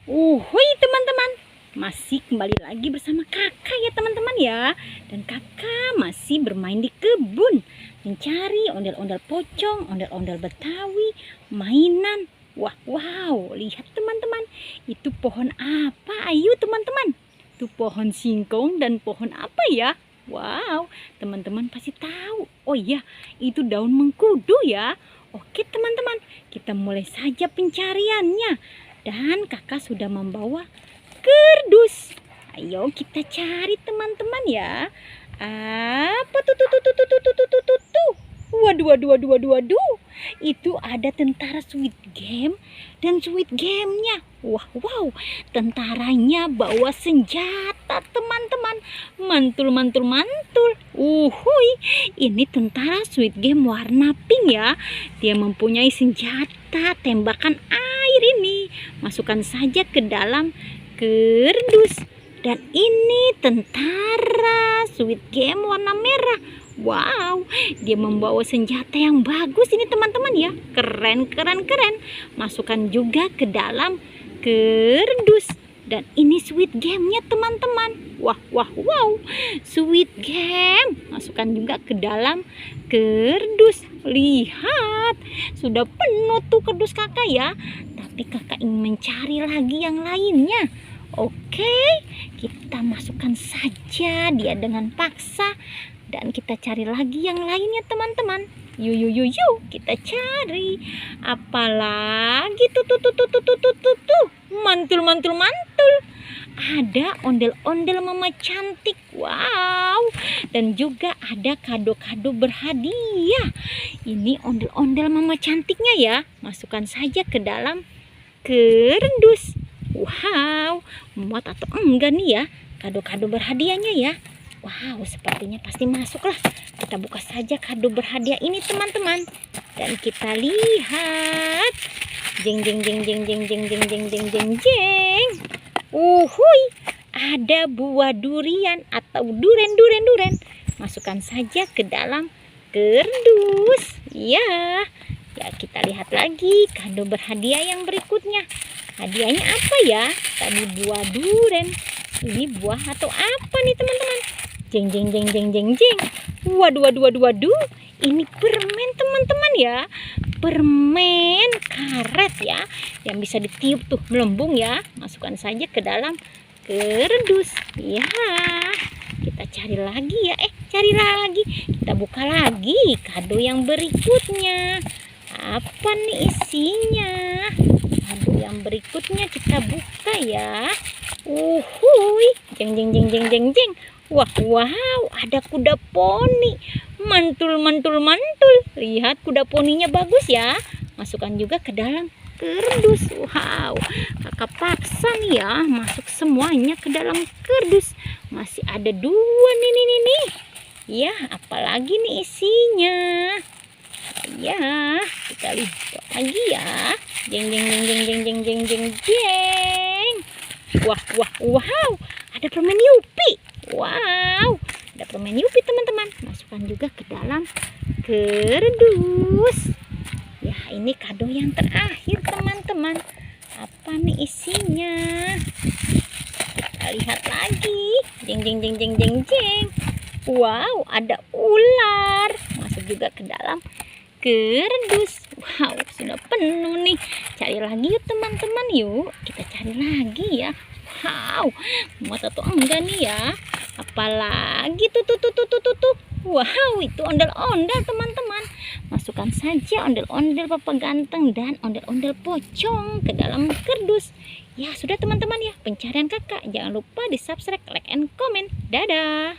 Uhuy teman-teman, masih kembali lagi bersama kakak ya teman-teman ya. Dan kakak masih bermain di kebun, mencari ondel-ondel pocong, ondel-ondel Betawi, mainan. Wow, lihat teman-teman, itu pohon apa? Ayo teman-teman, itu pohon singkong dan pohon apa ya? Wow, teman-teman pasti tahu. Oh iya, itu daun mengkudu ya. Oke teman-teman, kita mulai saja pencariannya. Dan kakak sudah membawa kardus. Ayo kita cari teman-teman ya. Apa tuh. Waduh. Itu ada tentara Squid Game dan Squid Game-nya. Wow. Tentaranya bawa senjata teman-teman. Mantul. Uhuy. Ini tentara Squid Game warna pink ya. Dia mempunyai senjata tembakan air ini. Masukkan saja ke dalam kardus. Dan ini tentara Squid Game warna merah. Wow, dia membawa senjata yang bagus ini teman-teman ya. Keren. Masukkan juga ke dalam kardus. Dan ini Squid Game-nya teman-teman. Wow, Squid Game. Masukkan juga ke dalam kardus. Lihat, sudah penuh tuh kardus kakak ya. Tapi kakak ingin mencari lagi yang lainnya. Oke, kita masukkan saja dia dengan paksa. Dan kita cari lagi yang lainnya teman-teman. Yuk, kita cari. Apalagi tuh. Mantul. Ada ondel-ondel mama cantik. Wow. Dan juga ada kado-kado berhadiah. Ini ondel-ondel mama cantiknya ya. Masukkan saja ke dalam kardus. Wow, muat atau enggak nih ya kado-kado berhadiahnya ya. Wow, sepertinya pasti masuk lah. Kita buka saja kado berhadiah ini teman-teman. Dan kita lihat. Jeng. Uhuy, ada buah durian atau duren. Masukkan saja ke dalam kardus. Ya, kita lihat lagi kado berhadiah yang berikutnya. Hadiahnya apa ya? Tadi buah duren. Ini buah atau apa nih teman-teman? Jeng. Waduh. Ini permen teman-teman ya. Permen karet ya. Yang bisa ditiup tuh melembung ya. Masukkan saja ke dalam kardus. Ya. Kita cari lagi ya. Cari lagi. Kita buka lagi kado yang berikutnya. Apa nih isinya? Kado yang berikutnya kita buka ya. Uhuy. Jeng. Wow, ada kuda poni. Mantul. Lihat kuda poninya bagus ya. Masukkan juga ke dalam kardus. Wow, kakak paksa nih ya. Masuk semuanya ke dalam kardus. Masih ada dua nih. Ya, apalagi nih isinya. Ya, kita lihat lagi ya. Jeng. Wow, ada permen Yupi. Wow, ada permen Yupi teman-teman. Masukkan juga ke dalam kardus. Ya, ini kado yang terakhir teman-teman. Apa nih isinya? Kita lihat lagi. Jeng. Wow, ada ular. Masuk juga ke dalam kardus. Wow, sudah penuh nih. Cari lagi yuk teman-teman yuk. Kita cari lagi ya. Wow, muat atau enggak nih ya? Apalagi tuh. Wow, itu ondel-ondel teman-teman. Masukkan saja ondel-ondel papa ganteng dan ondel-ondel pocong ke dalam kardus. Ya sudah teman-teman ya, pencarian kakak. Jangan lupa di subscribe, like, and comment. Dadah.